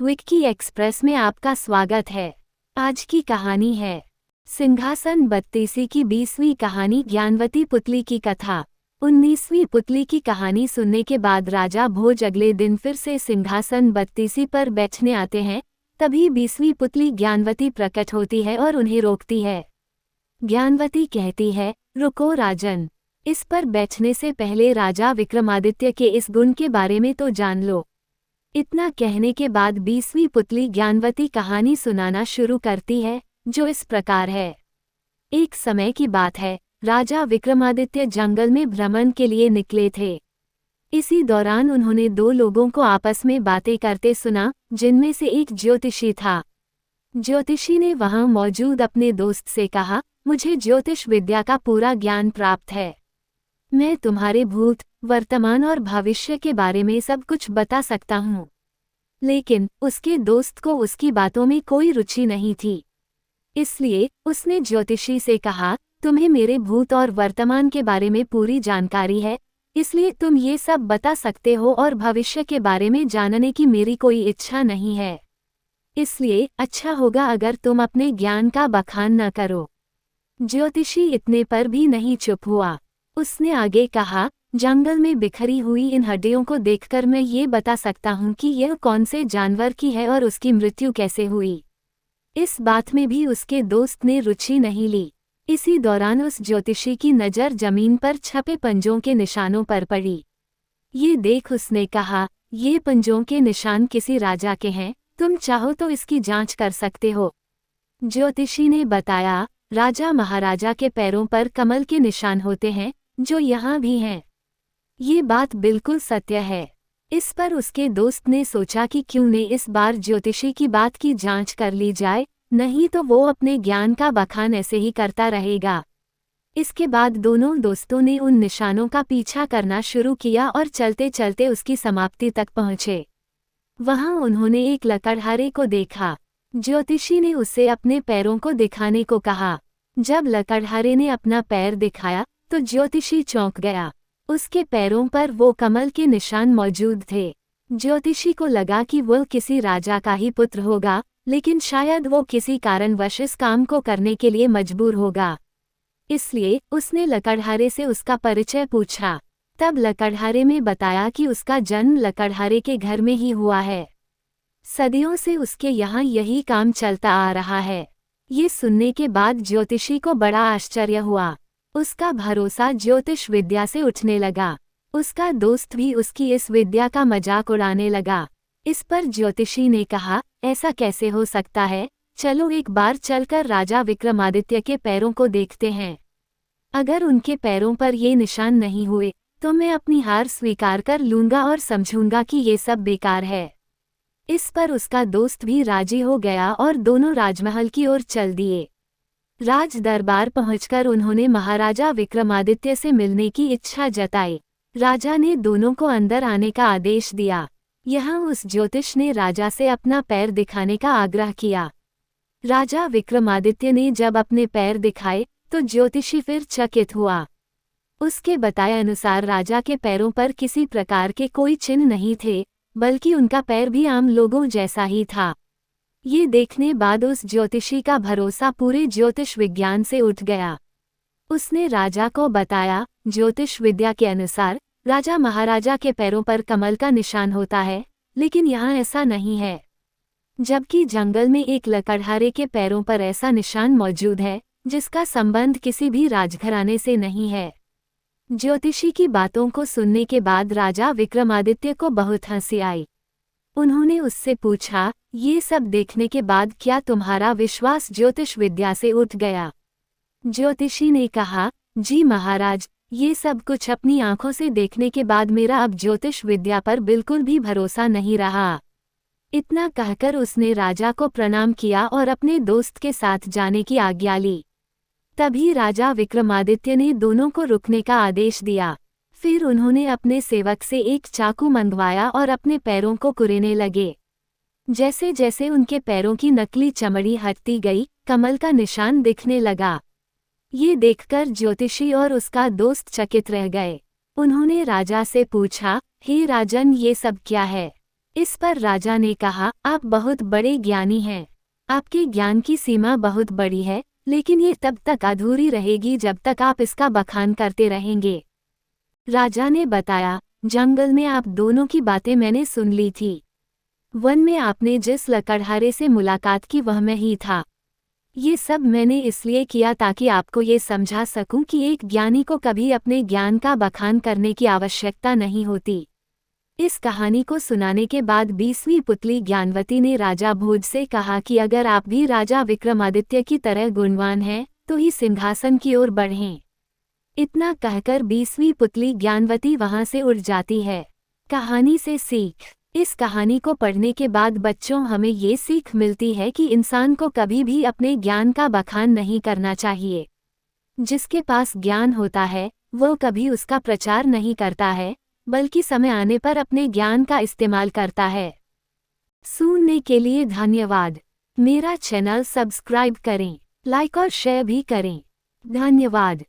Vicky express में आपका स्वागत है। आज की कहानी है सिंहासन बत्तीसी की 20वीं कहानी ज्ञानवती पुतली की कथा। 19वीं पुतली की कहानी सुनने के बाद राजा भोज अगले दिन फिर से सिंहासन बत्तीसी पर बैठने आते हैं। तभी 20वीं पुतली ज्ञानवती प्रकट होती है और उन्हें रोकती है। ज्ञानवती कहती है, रुको राजन, इस पर बैठने से पहले राजा विक्रमादित्य के इस गुण के बारे में तो जान लो। इतना कहने के बाद 20वीं पुतली ज्ञानवती कहानी सुनाना शुरू करती है, जो इस प्रकार है। एक समय की बात है, राजा विक्रमादित्य जंगल में भ्रमण के लिए निकले थे। इसी दौरान उन्होंने दो लोगों को आपस में बातें करते सुना, जिनमें से एक ज्योतिषी था। ज्योतिषी ने वहां मौजूद अपने दोस्त से कहा, मुझे ज्योतिष विद्या का पूरा ज्ञान प्राप्त है। मैं तुम्हारे भूत, वर्तमान और भविष्य के बारे में सब कुछ बता सकता हूँ। लेकिन उसके दोस्त को उसकी बातों में कोई रुचि नहीं थी। इसलिए उसने ज्योतिषी से कहा, तुम्हें मेरे भूत और वर्तमान के बारे में पूरी जानकारी है, इसलिए तुम ये सब बता सकते हो और भविष्य के बारे में जानने की मेरी कोई इच्छा नहीं है। इसलिए अच्छा होगा अगर तुम अपने ज्ञान का बखान न करो। ज्योतिषी इतने पर भी नहीं चुप हुआ। उसने आगे कहा, जंगल में बिखरी हुई इन हड्डियों को देखकर मैं ये बता सकता हूँ कि यह कौन से जानवर की है और उसकी मृत्यु कैसे हुई। इस बात में भी उसके दोस्त ने रुचि नहीं ली। इसी दौरान उस ज्योतिषी की नज़र जमीन पर छपे पंजों के निशानों पर पड़ी। ये देख उसने कहा, ये पंजों के निशान किसी राजा के हैं, तुम चाहो तो इसकी जांच कर सकते हो। ज्योतिषी ने बताया, राजा महाराजा के पैरों पर कमल के निशान होते हैं, जो यहाँ भी हैं। ये बात बिल्कुल सत्य है। इस पर उसके दोस्त ने सोचा कि क्यों न इस बार ज्योतिषी की बात की जांच कर ली जाए, नहीं तो वो अपने ज्ञान का बखान ऐसे ही करता रहेगा। इसके बाद दोनों दोस्तों ने उन निशानों का पीछा करना शुरू किया और चलते चलते उसकी समाप्ति तक पहुँचे। वहाँ उन्होंने एक लकड़हारे को देखा। ज्योतिषी ने उससे अपने पैरों को दिखाने को कहा। जब लकड़हारे ने अपना पैर दिखाया तो ज्योतिषी चौंक गया। उसके पैरों पर वो कमल के निशान मौजूद थे। ज्योतिषी को लगा कि वह किसी राजा का ही पुत्र होगा, लेकिन शायद वो किसी कारणवश इस काम को करने के लिए मजबूर होगा। इसलिए उसने लकड़हारे से उसका परिचय पूछा। तब लकड़हारे में बताया कि उसका जन्म लकड़हारे के घर में ही हुआ है। सदियों से उसके यहाँ यही काम चलता आ रहा है। ये सुनने के बाद ज्योतिषी को बड़ा आश्चर्य हुआ। उसका भरोसा ज्योतिष विद्या से उठने लगा। उसका दोस्त भी उसकी इस विद्या का मजाक उड़ाने लगा। इस पर ज्योतिषी ने कहा, ऐसा कैसे हो सकता है, चलो एक बार चलकर राजा विक्रमादित्य के पैरों को देखते हैं। अगर उनके पैरों पर ये निशान नहीं हुए तो मैं अपनी हार स्वीकार कर लूंगा और समझूंगा कि ये सब बेकार है। इस पर उसका दोस्त भी राजी हो गया और दोनों राजमहल की ओर चल दिए। राज दरबार पहुंचकर उन्होंने महाराजा विक्रमादित्य से मिलने की इच्छा जताई। राजा ने दोनों को अंदर आने का आदेश दिया। यहाँ उस ज्योतिष ने राजा से अपना पैर दिखाने का आग्रह किया। राजा विक्रमादित्य ने जब अपने पैर दिखाए तो ज्योतिषी फिर चकित हुआ। उसके बताए अनुसार राजा के पैरों पर किसी प्रकार के कोई चिन्ह नहीं थे, बल्कि उनका पैर भी आम लोगों जैसा ही था। ये देखने बाद उस ज्योतिषी का भरोसा पूरे ज्योतिष विज्ञान से उठ गया। उसने राजा को बताया, ज्योतिष विद्या के अनुसार राजा महाराजा के पैरों पर कमल का निशान होता है, लेकिन यहाँ ऐसा नहीं है। जबकि जंगल में एक लकड़हारे के पैरों पर ऐसा निशान मौजूद है, जिसका संबंध किसी भी राजघराने से नहीं है। ज्योतिषी की बातों को सुनने के बाद राजा विक्रमादित्य को बहुत हंसी आई। उन्होंने उससे पूछा, ये सब देखने के बाद क्या तुम्हारा विश्वास ज्योतिष विद्या से उठ गया? ज्योतिषी ने कहा, जी महाराज, ये सब कुछ अपनी आंखों से देखने के बाद मेरा अब ज्योतिष विद्या पर बिल्कुल भी भरोसा नहीं रहा। इतना कहकर उसने राजा को प्रणाम किया और अपने दोस्त के साथ जाने की आज्ञा ली। तभी राजा विक्रमादित्य ने दोनों को रुकने का आदेश दिया। फिर उन्होंने अपने सेवक से एक चाकू मंगवाया और अपने पैरों को कुरेदने लगे। जैसे जैसे उनके पैरों की नकली चमड़ी हटती गई, कमल का निशान दिखने लगा। ये देखकर ज्योतिषी और उसका दोस्त चकित रह गए। उन्होंने राजा से पूछा, हे राजन, ये सब क्या है? इस पर राजा ने कहा, आप बहुत बड़े ज्ञानी हैं। आपके ज्ञान की सीमा बहुत बड़ी है, लेकिन ये तब तक अधूरी रहेगी जब तक आप इसका बखान करते रहेंगे। राजा ने बताया, जंगल में आप दोनों की बातें मैंने सुन ली थी। वन में आपने जिस लकड़हारे से मुलाकात की वह मैं ही था। ये सब मैंने इसलिए किया ताकि आपको ये समझा सकूं कि एक ज्ञानी को कभी अपने ज्ञान का बखान करने की आवश्यकता नहीं होती। इस कहानी को सुनाने के बाद 20वीं पुतली ज्ञानवती ने राजा भोज से कहा कि अगर आप भी राजा विक्रमादित्य की तरह गुणवान हैं, तो ही सिंहासन की ओर बढ़ें। इतना कहकर 20वीं पुतली ज्ञानवती वहां से उड़ जाती है। कहानी से सीख। इस कहानी को पढ़ने के बाद बच्चों हमें ये सीख मिलती है कि इंसान को कभी भी अपने ज्ञान का बखान नहीं करना चाहिए। जिसके पास ज्ञान होता है वो कभी उसका प्रचार नहीं करता है, बल्कि समय आने पर अपने ज्ञान का इस्तेमाल करता है। सुनने के लिए धन्यवाद। मेरा चैनल सब्सक्राइब करें, लाइक और शेयर भी करें। धन्यवाद।